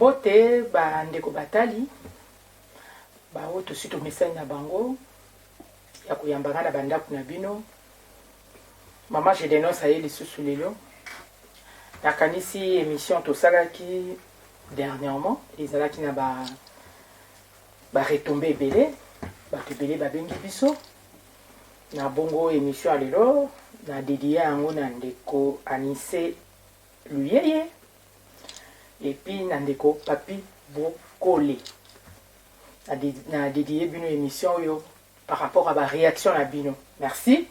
Mbote ba ndeko batali ba oto sito mesani na bango ya kuyambanga na bandaku na bino. Mama je dénonce aye lisusu lelo nakanisi émission tosalaki dernièrement ezalaki na ba retombé ebele bato ebele babengi biso na bongo émission ya lelo na dédié yango na ndeko Anissé Luyeye et puis na ndeko Papi Bokole na dédié bino émission yo par rapport à la réaction à bino. Merci.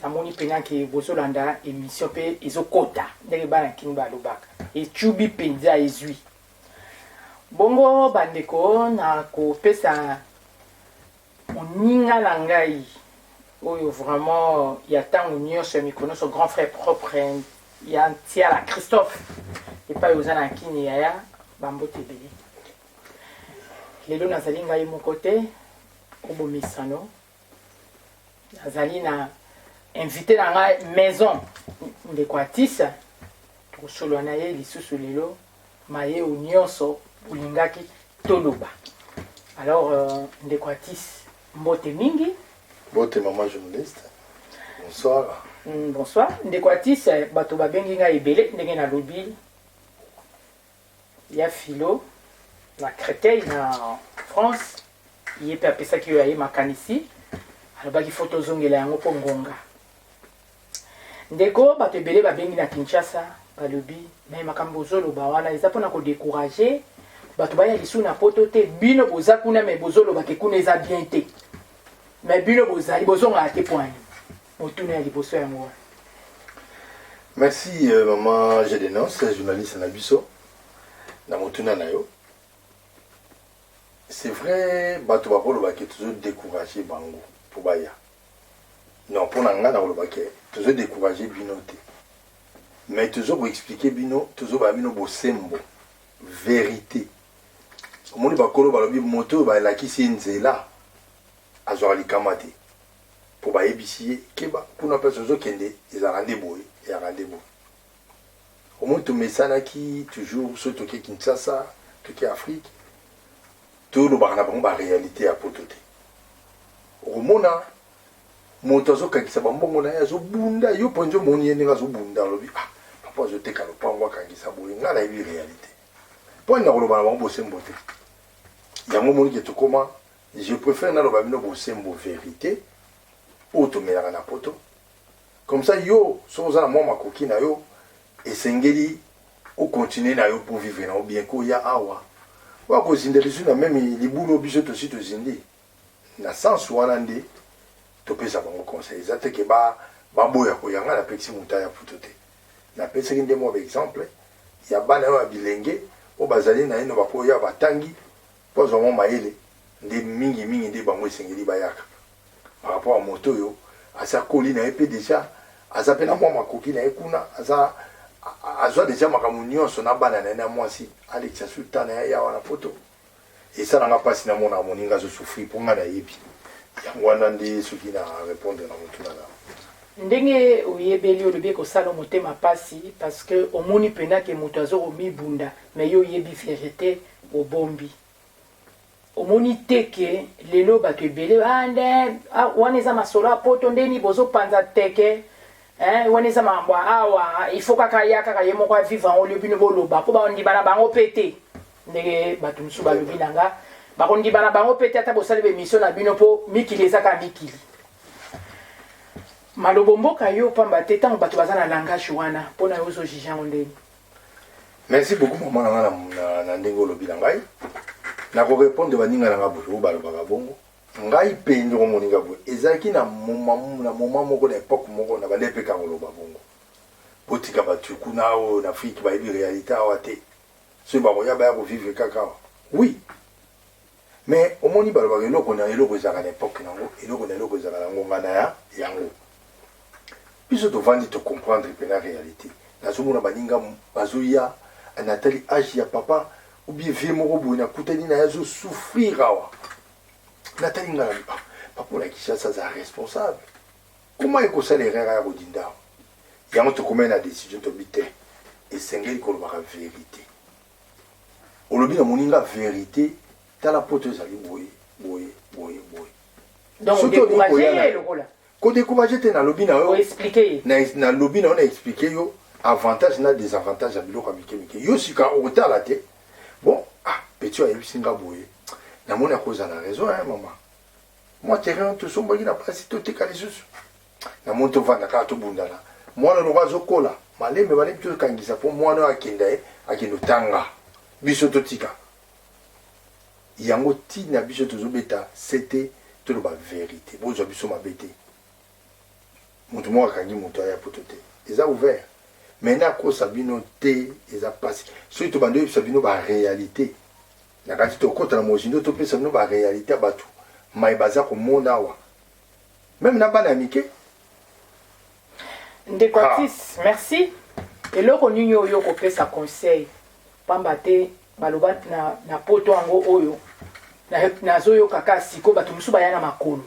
Na moni pena ke bozolanda émission pe ezokota ndenge bana kimba lobaka et chubi penza ezui bongo bandeko na kopesa moninga na ngai oyo vraiment ya tango nyonso mikono son grand frère propre ya tia la Christophe et pas yozana kini ya bambote bele lelo nazali ngai mon côté obomisano nazali na invité dans la maison de Kwatisa pour solo na ye lisusu lelo maye unyoso ulingaki toloba. Alors de Kwatis mbote mingi mbote maman journaliste bonsoir. Bonsoir de Kwatis bato babengi nga ebele ndenge na lobi ya philo la Créteil na France yepe apesa ki yo aye makanisi alobaki photo zongela yango po ngonga ndeko bato ebele babengi na Kinshasa balobi me makambo ozoloba wana eza mpona kodécourager bato baya lisu na poto te bino boza kuna me bozoloba ke kuna eza bien te me bino bozali bozongaka te point motuna ya liboso yango wana. Merci maman je dénonce journaliste na biso na motuna na yo. C'est vrai bato bakoloba ke toujours décourager bango pour baya non pour nga na koloba ke toujours décourager bino te mais toujours pour expliquer bino toujours ba bino bosembo vérité omoni bakolo balobi moto ba lakisi nzela azwa likama te pour ba yebisi keba kuna pesa zo kende ezalande boye ya rendez-vous omoni to mesana ki toujours so toke Kinshasa toke Afrique tout le barna bango ba réalité à potote omona moto azokangisa bambongo na ye azobunda yo ponzo moni ye ndenge azobunda alobi ah papa azoteka lopango akangisa boye nga nayebi réalité mpo na koloba na bango bosembo te yango moni ke tokoma je préfère naloba bino bosembo vérité oyo tomelaka na poto comme ça yo so oza na mwa makoki na yo esengeli okontinue na yo pour vivre na yo bien ko ya awa wakozinda lisu na meme libulo biso tosi tozindi na sens wana nde topesa bango conseil eza te ke baboya koyanga napekisi moto ya puto te napesaki nde mwa baexemple ya bana oyo ya bilenge oyo bazali na ye no bakoya batangi mpo azwa mwa mayele nde mingimingi nde bango esengeli bayaka par rapport a moto oyo aza koli na ye mpe deja aza mpe na mwa makoki na ye kuna azwa deja makambo nyonso na bana na ye na mwasi alekisa suta na ye yawa na poto esalanga mpasi na mona moninga azosufrir mpo nga nayebi yango wana nde soki na répondre na motuna na ndenge oyebeli olobi ekosala motema pasi parce que omoni mpena ke moto azokomibunda me yo oyebi vérité obombi omoni te ke lelo bato ebele nde wana eza masolo ya poto ndeni bozopanza teke wana eza mambo awa ifo kaka ya kaka ye moko avivre yango olio bino boloba mpo bandibana bango pe te ndenge bato mosusu balobi na nga bakondibana bango pe te ata bosali bemission na bino mpo mikili ezaka mikili malobo mboka yo pamba te ntango bato baza na langage wana mpona yo ozojuge yango ndeni. Merci beaucoup mama na nga na ndenge olobi na ngai nakorépondre baninga na nga boye oyo balobaka bongo ngai mpe ndeko moninga boye ezalaki na moma moko na époque moko na bande epeka koloba bongo botika bato kuna oyo na afrique bayebi réalité awa te soki bakoya baya kovivre kaka awa oui mais omoni balobaka eloko na eloko ezalaka na époque nango eloko na eloko ezalaka na ngonga na yango biso tovandi tocomprendre mpena réalité nazomona baninga bazoya natali age ya papa ou bien vie moko boye nakutani na ye azosouffrir awa natali nga na papa na Kinshasa aza responsable comment ekosala erreur ya kodinda awa yango tokomai na décision tobi te esengeli kolobaka vérité olobi na moninga vérité tala poto ezali boye boye boye boye donc décourager le rôle ko décourager te na lobi na yo expliquer na lobi na on a expliqué yo avantage na désavantage ya biloko ya mike yo sika otala te bon petit ayebisi nga boye namoni akozala raison maman moi terrain tosombaki na place totika lisusu namoni tovanda kaka tobundana mwana loko azokola malembe balembi tokangisa mpo mwana oyo akenda ye akende otanga biso totika yango ntina biso tozobeta sete toloba vérité bozwa biso mabe te moto moko akangi moto aya poto te eza ouvert maintenant akosa bino te eza pasi soki tobandi oyebisa bino baréalité na kati tokota na mozindo topesa bino baréalité ya bato mai baza komona awa même na bana ya mike ndeko Atis merci eloko nini oyo kopesa conseil pamba te baloba na poto yango oyo nazoyoka kaka siko bato mosusu baya na makolo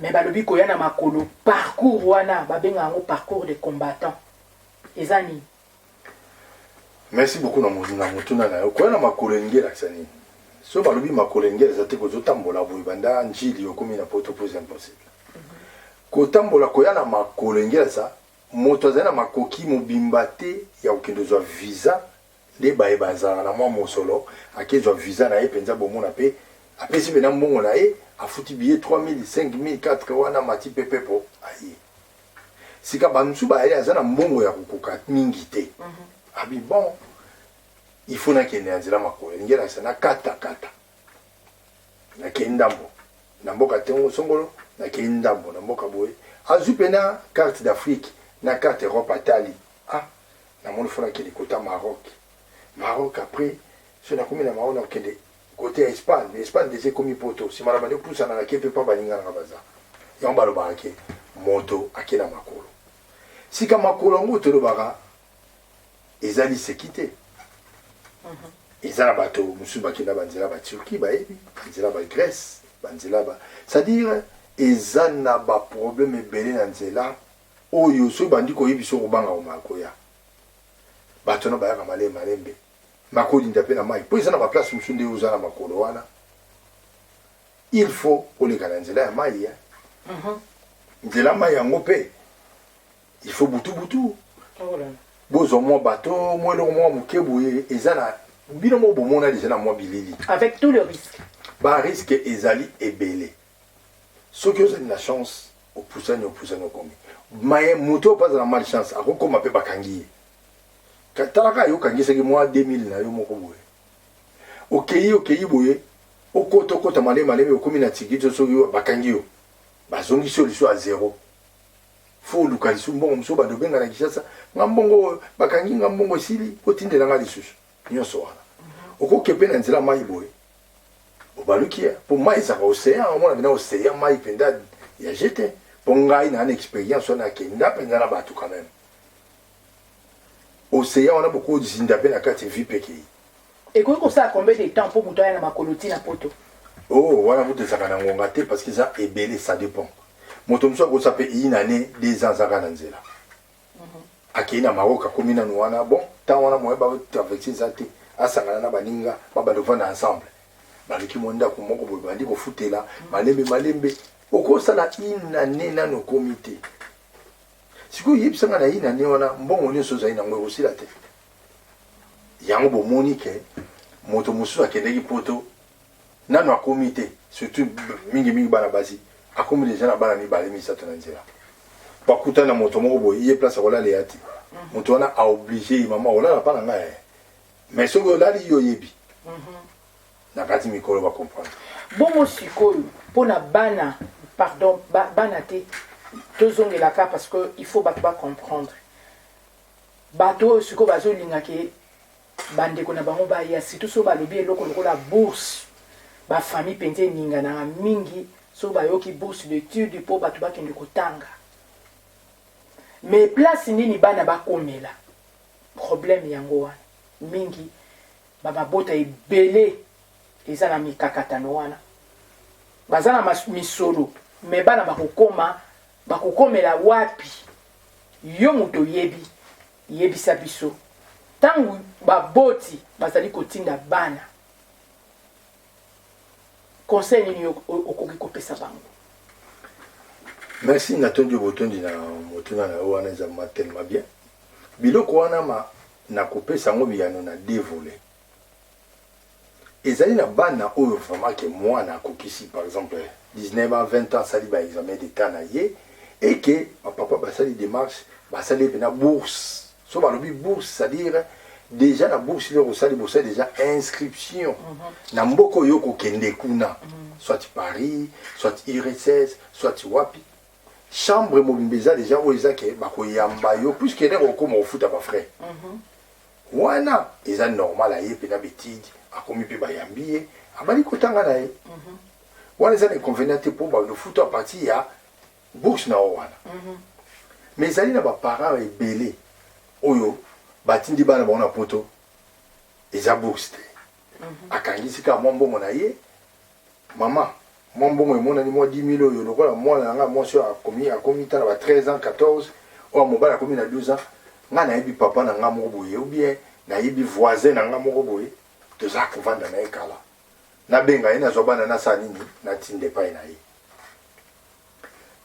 me balobi koya na makolo parcours wana babenga yango parcours de combattant eza nini? Merci beaucoup na motuna na yo koya na makolo engelakisa nini so balobi makolo engelakisa te kozotambola boye banda njili okomi na poto pose impossible kotambola koya na makolo engelakisa moto azali na makoki mobimba te ya kokende ozwa visa nde bayeba azalaka na mwa mosolo akezwa visa na ye mpenza bomona mpe apesi mpena mbongo na ye afuti billet 3000 5000 4 wana mati pepe po aye sika bamosusu bayali aza na mbongo ya kokoka mingi te abi bon il faut nakende na nzela makolo elingelakisa nakatakata nakei ndambo na mboka te songolo nakei ndambo na mboka boye azwi mpena carte d'Afrique na carte Europe atali namoni fo nakende kota Maroc après so nakomi na Maroc nakende côté Espagne Espagne déjà komi poto nsima na bandi opusana nake mpe mpa baninga nanga baza yango balobaka ke moto ake na makolo sika makolo yango tolobaka eza liseki te eza na bato mosusu bakenda banzela baturquie bayebi banzela bagrèce banzela c'est-à-dire eza na baproblème ebele na nzela oyo soki bandi koyebi so kobanga komakoya bato na bayaka malembe makolinda mpe na mai mpo eza na baplace mosusu nde oza na makolo wana il faut oleka na nzela ya mai nzela ya mai yango mpe il faut butu bozwa mwa bato mwa eloko mwa moke boye eza na bino moko bomona deja na mwa bilili avec tout le risque barisque ezali ebele soki ozali na chance opusani okomi maye moto opaza na malchance akokoma mpe bakangi ye talaka yo kangisaki mwa 2000 na yo moko boye okei boye okota malembe okomi na tikiti soki bakangi yo bazongisi yo liso ya zero fo oluka lisu mbongo mosusu bando benga na Kinshasa nga mbongo bakangi nga mbongo esili otindela nga lisusu nyonso wana okoke mpe na nzela mai boye obaluki mpo mai ezaka océan omona mpena océan mai mpenza ya jete mpo ngai na expérience wana akenda mpenza na bato quand même océan wana bokozinda mpe na kati vi pekei ekoki kosala combien de temps mpo moto aya na makolo ntina poto wana moto ezaka na ngonga te parce que eza ebele ça dépend moto mosusu akosa mpe ina ne 2 ans azaka na nzela akei na Maroc akomi nanu wana bon ntango wana moye batraverse eza te asangana na baninga babadovanda ensemble baleki mo ndako moko boye bandi kofutela malembe okosala ina ne nano okomi te sikoyo yebisanga na ina ne wana mbongo nyonso ozali nango ekosila te yango bomoni ke moto mosusu akendeki poto nano akomi te surtout mingi bana basi akomi deja na bana mibale misato na nzela bakutana na moto moko boye ye place akolala ya te moto wana aoblige mama olala mpa na ngai mais soki olali yo oyebi na kati mikolo bacomprendre bongo sikoyo mpona bana pardon bana te tozongelaka parce que il faut bato bacomprendre bato oyo sikoyo bazolingake bandeko na bango baya surtout so balobi eloko lokola bourse bafamille mpenza eninganaka mingi so bayoki bourse d'étude mpo bato bakende kotanga mais place nini bana bakomela problème yango wana mingi bamabota ebele eza na mikakatano wana baza na misolo me bana bakokomela wapi yo moto yebisa biso ntango baboti bazali kotinda bana conseil nini okoki kopesa bango? Merci natondi botondi na motuna na wana ezama tellement bien biloko wana na kopesa ngo biyano na dévolé ezali na bana oyo vraiment que mwana akokisi par exemple 19 ans 20 ans sali ba examen d'état na ye et que papa basali démarche basali pena bourse so balobi bourse c'est-à-dire déjà la bourse le osali bourse déjà inscription na mboko yo kokende kuna soit Paris soit IRSS soit wapi chambre mobimbeza déjà oza ke bakoyamba yo puisque ne okoma ofuta ba frère wana eza normal aye pena betide akomi pe bayambiye abali kotanga na ye wana eza inconvénient pour ba le futa parti ya bourse na wana mais ezali na ba parents ebele oyo batindi bana bona poto eza bourse te akangisi ka mbongo na ye mama mbongo emona ni mo 10 000 oyo lokola mwana nga mwasi akomi tana ba 13 ans 14 o mobala akomi na 12 ans nga na yebi papa na nga moko boye ou bien na yebi voisin na nga moko boye toza kovanda na ye kala nabenga ye nazwa bana nasala nini natinde epai na ye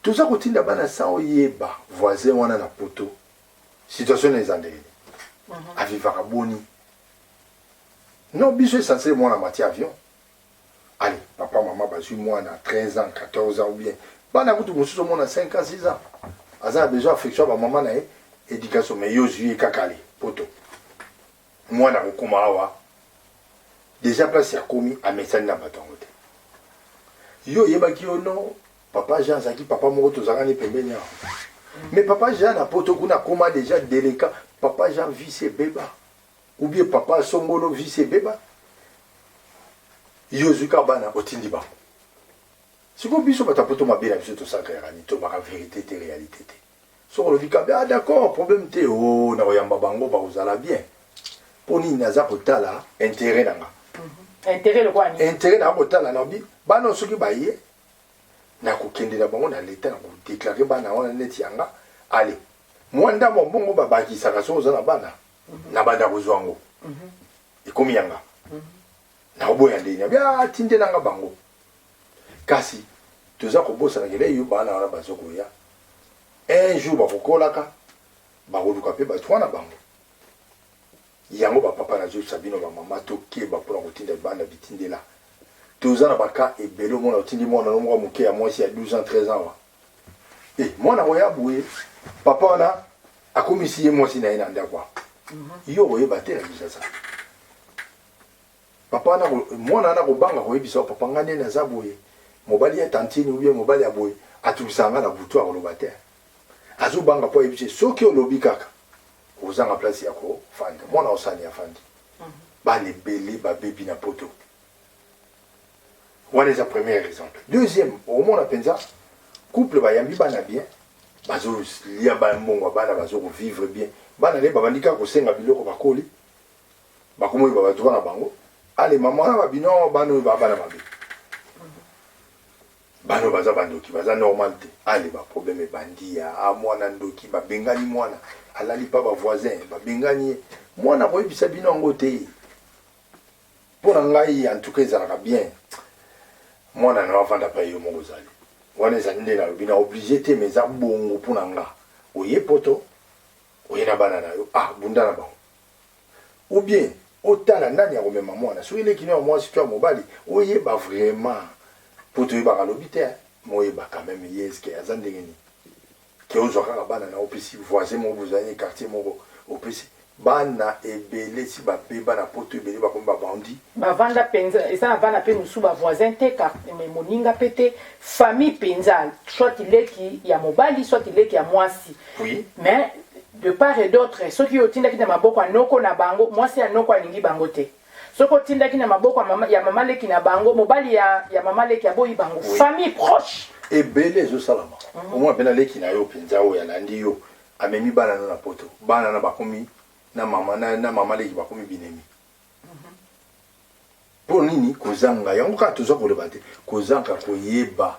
toza kotinda bana sa oyeba voisin wana na poto situation na eza ndenge avivaka boni non biso essentiel mwana mati avion allez papa mama bazwi mwana 13 ans 14 ans ou bien bana kutu mosusu mwana 5 ans 6 ans aza na besoin affection ba mama na ye éducation mais yo zwi kakali poto mwana kokoma awa déjà place ya komi amesani na bato yango te yo yebaki yo non papa Jean azalaki papa moko tozalaka ni pembeni awa mais papa Jean na poto kuna koma déjà délicat papa Jean vit ses bébas ou bien papa Songolo vit ses bébas yo zuka bana otindi bango siko biso bato poto mabela biso tosakaka ni tobaka vérité te réalité te soko lobi kambe ah d'accord problème te oh na koyamba bango bakozala bien poni naza kotala intérêt nanga intérêt le quoi ni intérêt na kotala na bi bana soki baye na kokendela bango na leta na kodéclarer bana wana neti yanga allez mwanda mbongo babakisaka so oza na bana na banda kozwa ngo ekomi yanga na oboya ndeni abia tinde nanga bango kasi toza kobosana kele yo bana wana bazokoya un jour bakokolaka bakoluka mpe bato wana bango yango bapapa na zo sabino bamama tokeba mpona kotinda bana bitindela toza na baka ebele omona otindi mwana no moko moke ya mwasi ya 12 ans 13 ans wa mwana oya boye papa wana akomisi ye mwasi na ye na ndako yo oyeba te na bisasa papa wana mwana wana kobanga koyebisa papa nga nde naza boye mobali ya tantini ou bien mobali ya boye atubisanga na butu akoloba te azobanga mpo ayebise soki olobi kaka ozanga place ya kofanda mwana osani afandi bana ebele babebi na poto wana eza premier exemple deuxième omona mpenza couple bayambi bana bien bazolia bambongo bana bazokovivre bien bana nde babandi kaka kosenga biloko bakoli bakomi babatuka na bango ale mama wana babino bana oyo babana mabe bano baza bandoki baza normal te ale baproblème ebandi ya mwana ndoki babengani mwana alali pa bavoisin babengani ye mwana koyebisa bino yango te mpo na ngai en tout cas ezalaka bien mwana na wavanda pa yo moko ozali wana ezali nde nalobi na oblige te mais eza bongo mpo na nga oye poto oye na bana na yo bunda na bango ou bien otala ndani ya komema mwana soki elekini ya mwasi to ya mobali oyeba vraiment po toyebaka lobi te moyeba quand même ye eske aza ndenge nini ke ozwa kaka bana na opesi voisin moko bozali quartier moko opesi bana ebele si babeba na poto ebele bakomi babandi bavanda mpenza eza na bana mpe mosusu bavoisin te moninga mpe te famille mpenza soit ileki ya mobali soit ileki ya mwasi oui mais de part et d'autre soki otindaki na maboko ya noko na bango mwasi ya noko alingi bango te soki otindaki na maboko ya mama leki na bango mobali ya mama leki aboyi bango famille proche ebele ezosalama omona mpe naleki na yo mpenza oyo alandi yo amemi bana no na poto bana na bakomi na mama leki bakomi binemi mpo nini kozanga yango kaka toza koloba te kozanga koyeba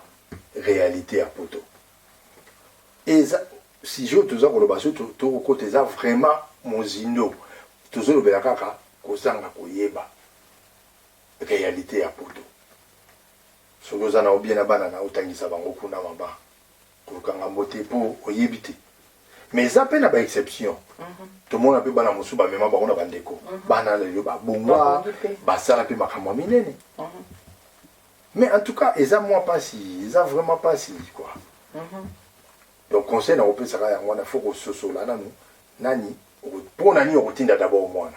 réalité ya poto eza si jo toza koloba so tokokota eza vraiment mozindo tozolobela kaka kozanga koyeba réalité ya poto soki oza na obie na bana na otangisa bango kuna maba kolukanga mbote mpo oyebi te mais eza mpe na baexception tomona mpe bana mosusu bamema bango na bandeko bana lelo babongwa basala mpe makambo ya minene mais en tout cas eza mwa mpasi eza vraiment mpasi quoi donc conseil na kopesaka yango wana fo kososola nanu nani mpo nani okotinda d'abord mwana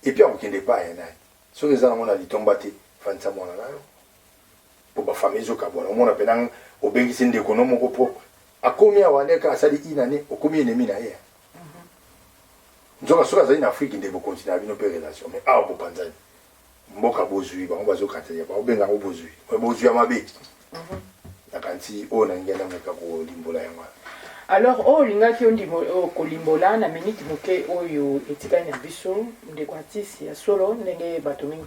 epuis akokende pa ya nani soki eza nango na litomba te fandisa mwana nayo mpo bafamille ezokabwana omona mpenanga obengisi ndeko no moko propre akomi awa ndeka asali inane okomi enemi na ye nzoka soki azali na afrique nde bokontina ya bino mpe relation mais awa bopanzani mboka bozwi bango bazokataya baobenga yango bozwi bozwi ya mabe nakanisi oyo nangenda meka kolimbola yango alors oyo olingaki kolimbola na miniti moke oyo etikali na biso ndeko atisi ya solo ndenge bato mingi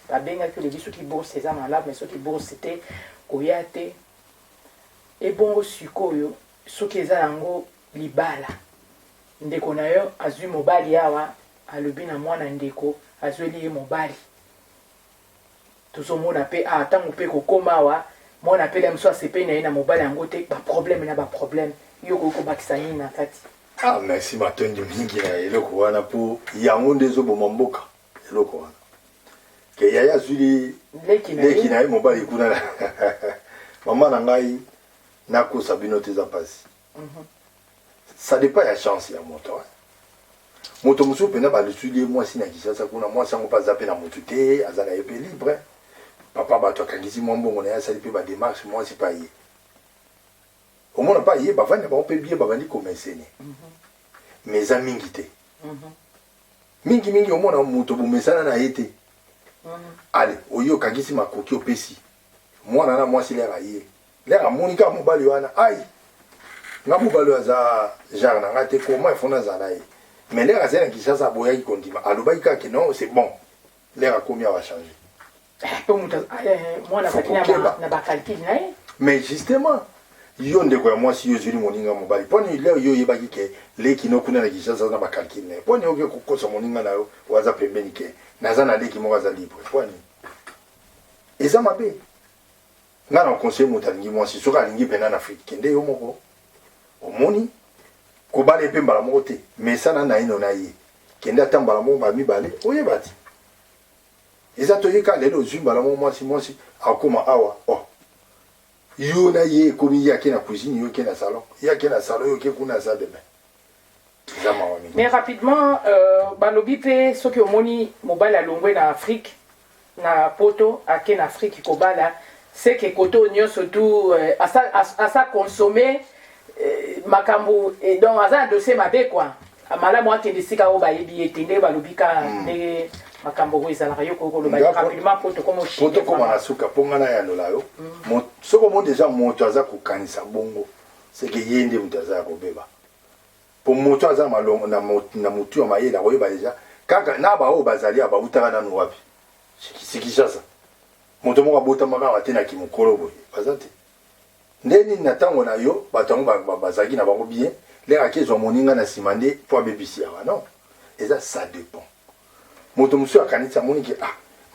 babengaki olebi soki bourse eza malamu mais soki bourse te koya te ebongo sikoyo soki eza yango libala ndeko na yo azwi mobali awa alobi na mwana ndeko azweli ye mobali tozomona mpe ntango mpe kokóma awa mwana apele mosu asepeli na ye na mobali yango te baproblème na baproblème yo koki kobakisa nini na kati merci matondi mingi na eloko wana mpo yango nde ezoboma mboka eloko wana ke yaya azwili leki na ye mobali kuna mama na ngai nakosa bino te eza mpasi ça dépend ya chance ya moto moto mosusu mpena balesuli ye mwasi na kisasa kuna mwasi yango mpe aza mpe na motu te aza na ye mpe libre papa bato akangisi mwa mbongo na ye asali mpe badémarche mwasi mpe aye omona mpe aye bavandi na bango mpe bie babandi komesene mais eza mingi te mingi omona moto bomesana na ye te ale oyo okangisi makoki opesi mwana na mwasi lere aye lere amoni kaka mobali wana ai nga mobali aza genre na nga te koma efona azala ye mais lere azali na kisasa aboyaki kondima alobaki kaka non c'est bon lere akomi awa change mais justement yo ndeko ya mwasi yo ozwili moninga mobali mponi leo yo oyebaki ke leki no kuna na kisasa na bakalkile na ye mponi oke kokosa moninga na yo oaza pembeni ke naza na leki moko aza libre mponi eza mabe nga na conseil moto alingi mwasi soki alingi mpena na afrique kende yo moko omoni kobala epe mbala moko te mesana na ino na ye kende ata mbala moko bamibale oyeba ti eza toyeka lelo ozwi mbala moko mwasi akoma awa yo na ye ekomi ye ake na cuisine yo eke na salon ye ake na salon yo oke kuna aza demain eza mawa mingi mais rapidement balobi mpe soki omoni mobali alongwe na afrique na poto ake na afrique kobala seke koto nyonso tu asa consomme makambo donc aza na dossier mabe kwa malamu akende esika oyo bayebi ete nde balobi ka ndenge makambo oyo ezalaka yo kokoloba rapidement poto koma na suka mpo nga nayanola yo soki omoni deja moto aza kokanisa bongo seke ye nde moto aza ya kobeba mpo moto aza na motu ya mayele akoyeba deja kaka na baoyo bazali abautaka nanu wapi sikishasa moto moko abotamaka awa te na kimokolo boye baza te nde nini na ntango na yo bato yango bazalaki na bango bien lere ake ezwa moninga na nsima nde mpo abebisi awa non eza ça dépend moto mosusu akanisi amoni ke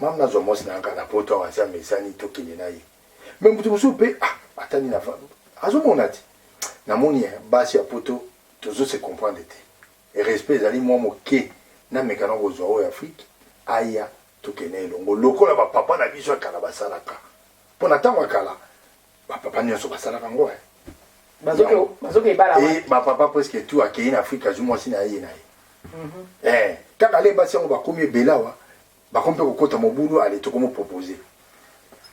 mama nazwa mwasi na nga na poto awa asi amesani tokende na ye me moto mosusu mpe atani na azomona te namoni basi ya poto tozose comprendre te respect ezali mwa moke nameka na kozwa oyo afrique aya tokende elongo lokola bapapa na biso ya kala basalaka mpo na ntango ya kala bapapa nyonso basalaka ngo bapapa presque tout akei na afrique azwi mwasi na ye na ye kaka ale basi yango bakomi ebele awa bakomi mpe kokota mobulu ale tokomopropose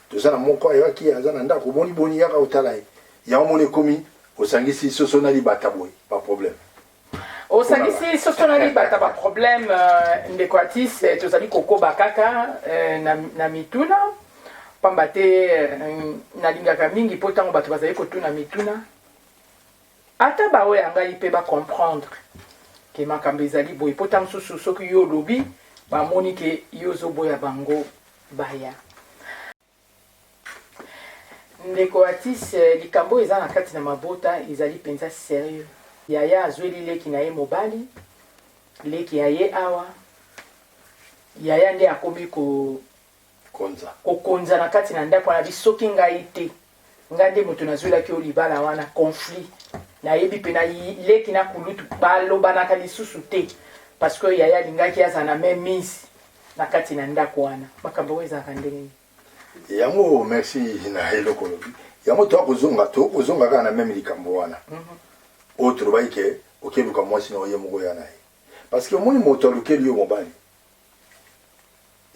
toza na moko ayaki aza na ndako boni yaka otala ye yango moni ekomi osangisi soso na libata boye baproblème osangisi soso na libata baproblème ndeko atis tozali kokoba kaka na mituna pamba te nalingaka mingi mpo ntango bato bazali kotuna mituna ata baoyo ya ngai mpe bacomprendre ke makambo ezali boye mpo ntango mosusu soki yo olobi bamoni ke yo ozoboya bango baya ndeko atis likambo eza na kati na mabota ezali mpenza sérieux yaya azweli leki na ye mobali leki ya ye awa yaya nde akomi kokonza na kati na ndako na bisoki ngai te ngai nde moto nazwelaki oyo libala wana conflit nayebi mpe na leki na kulutu balobanaka lisusu te parce que yaya alingaki aza na même mise na kati na ndako wana makambo oyo ezalaka ndenge yango merci na eloko lobi yango tokozonga kaka na même likambo wana oyo tolobaki ke okeluka mwasi na oye moko ya na ye parce que omoni moto alukeli yo mobali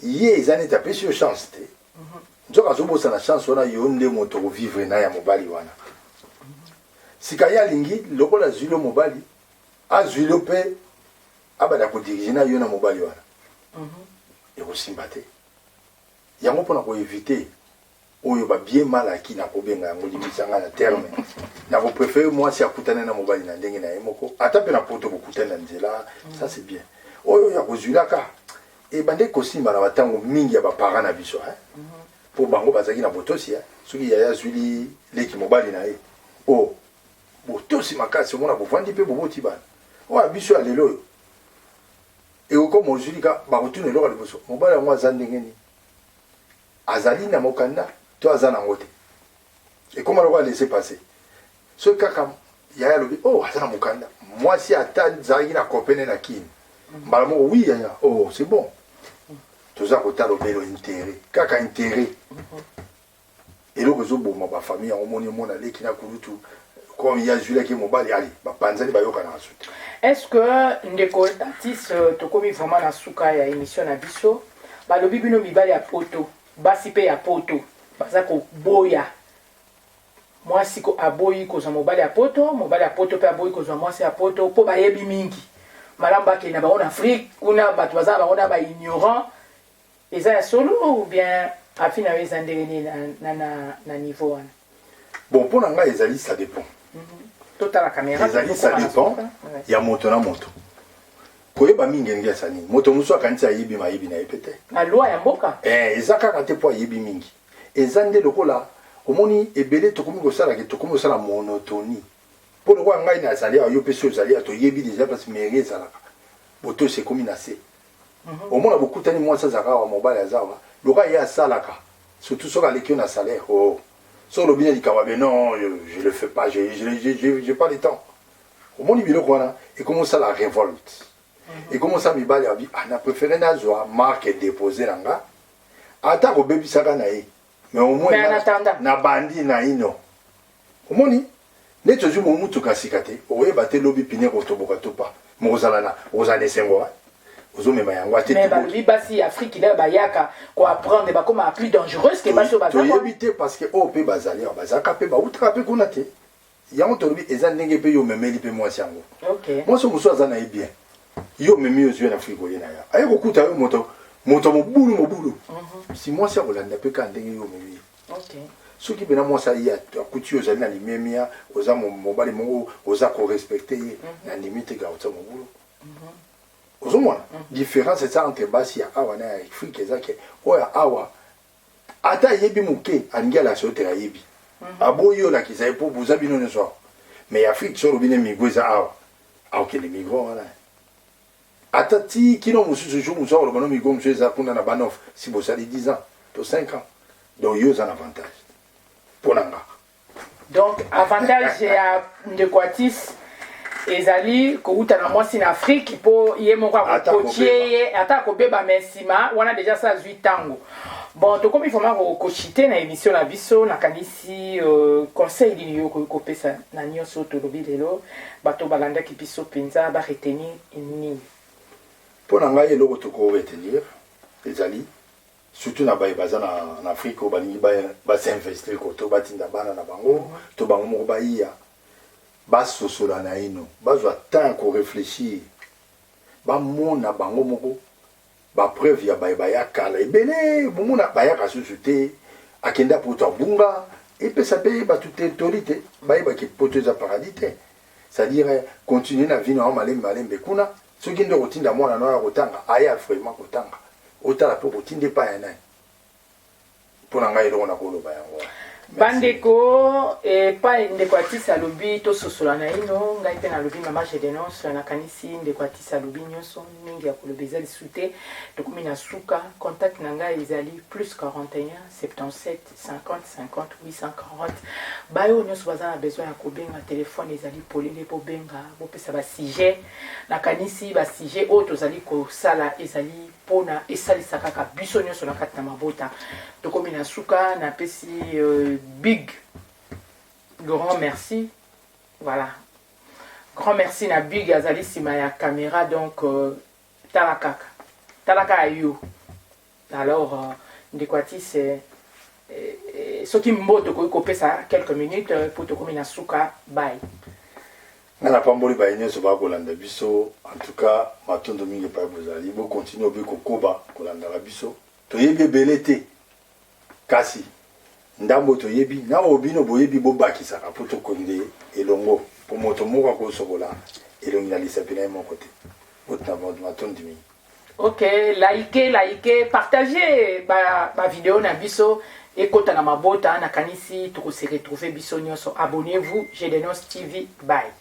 ye eza neti apesi yo chance te nzoka azobosana chance wana yo nde moto kovivre na ya mobali wana sika ye alingi lokola azwi yo mobali azwi yo mpe abanda kodirige na yo na mobali wana ekosimba te yango mpona koevite oyo babie malaki na kobenga yango limisanga na terme na koprefere mwasi akutana na mobali na ndenge na ye moko ata mpe na poto kokutana na nzela ça c'est bien oyo ya kozwilaka ebande kosimba na batango mingi ya baparent na biso mpo bango bazalaki na botosi soki yaya azwili leki mobali na ye o botosi makasi omona bovandi mpe boboti bana oyo biso ya lelo oyo ekokoma ozwilika bakotuna eloko ya liboso mobali yango aza ndenge nini azali na mokanda to aza nango te ekoma loko alese passe soki kaka yaya alobi aza na mokanda mwasi ata azalaki na kopene na kini mbala moko wi yaya c'est bon toza kotala obelo intérêt kaka intérêt eloko ezoboma bafamille yango moni omona leki na kulutu comme yazwilaki mobali ali bapanzani bayokana na suka. Est-ce que ndeko artiste tokomi vraiment na suka ya émission na biso balobi bino mibali ya poto basi pe ya poto baza koboya mwasi ko aboyi kozwa mobali ya poto pe aboyi kozwa mwasi ya poto mpo bayebi mingi malamu bakenda bango na Afrique kuna bato baza bango na baignorant eza ya solo ou bien afi na yo eza ndenge nini na niveau wana bon mpo na ngai ezali ça dépend totala caméra ezali ça dépend ya moto na moto koyeba mingi ndenge asa nini moto mosusu akanisi ayebi mayebi na ye pe te na loi ya mboka eza kaka te mpo ayebi mingi eza nde lokola omoni ebele tokomi kosala monotonie mpo lokola ngai nazali awa yo mpe so ozali toyebi deja parce mairie ezalaka botosi ekomi na se omona bokutani mwasi azalaka awa mobali azawa lokola ye asalaka surtout soki aleki yo na salaire so olobi na likambo abe non je le fais pas j'ai pas le temps omoni biloko wana ekomi osala révolte ekomi osala mibali abi na préféré nazwa marque déposé na nga ata kobebisaka na ye mais au moins na bandi na ino omoni neti ozwi momutuka sika te oyeba te lobi pine kotoboka to pa mokozala na esengo ozomema yango ate mais balobi basi afrique ile bayaka koapprendre bakoma plus dangereuse ke basi oyo toyebi te parce que oyo mpe bazali awa bazalaka mpe bautaka mpe kuna te yango tolobi eza ndenge mpe yo omemeli mpe mwasi yango mwasi mosusu aza na ye bien yo omemi ozwi na afrique oye na ya aye kokuta yo moto mobulu si mwasi akolanda mpe ka ndenge yo omemi soki mpena mwasi aye akuti yo ozali na limemia oza mobali moko oza korespecte ye na ndimi te ka oza mobulu ozomona différence eza entre basi ya awa na ya afrique ezake oyo ya awa ata ayebi moke alingi alasi oyo te ayebi aboyi oyo lakisa ye mpo boza bino nyonso awa mais ya afrique so olobi ne migro eza awa aokende migro wana ata ti kino mosusu jour mosusu akoloba no migro mosusu eza kuna na banof si bosali 10 ans to 5 ans donc yo eza na avantage mpo na nga donc avantage ya ndeko atis ezali kouta na mwasi na Afrique po ye moko akotie ye ata kobeba mesima wana deja sa 8 ans bon to komi foma ko chiter na émission na biso na kanisi conseil li yo ko pesa na nyonso to lobi lelo bato balanda ki biso penza ba retenir nini po na ngai eloko to ko retenir ezali surtout na baza na Afrique o balingi ba s'investir ko to batinda bana na bango to bango moko baia basosola na ino bazwa temps ko réfléchir bamona bango moko bapreuve ya bayeba kala ebele bomona bayaka susu te akenda poto abunga epesa mpe bato te toli te bayebaki poto eza paradis te c'est-à-dire continuer na vie na malembe kuna soki nde kotinda mwana na kotanga aya vraiment kotanga otala mpe kotinde epai ya nani mpo na ngai eloko na koloba yango bandeko pa ndeko atisa alobi tososola na ino ngai mpe nalobi mama je dénonce nakanisi ndeko atisa alobi nyonso mingi ya koloba eza lisu te tokomi na suka contact na ngai ezali plus 41 77 50 50 840 bayo nyonso baza na besoin ya kobenga telefone ezali polele bobenga bopesa basujet nakanisi basujet oyo tozali kosala ezali mpona esalisa kaka biso nyonso na kati na mabota tokomi na suka napesi big grand merci voilà grand merci na big azali nsima ya caméra donc talaka yo alors ndeko atis soki mboto koki kopesa quelques minutes po tokomi na suka bye nga na pamboli baye nyonso bakolanda biso en tout cas matondo mingi epai bozali bokontinue obi kokoba kolandaka biso toyebi ebele te kasi ndambo toyebi na obino boyebi bobakisaka po tokonde elongo po moto moko akosokola elongi na lisapi na ye moko te botina matondi mingi ok like partager ba vidéo na biso ekota na mabota nakanisi tokose retrouver biso nyonso abonnez-vous je dénonce TV bye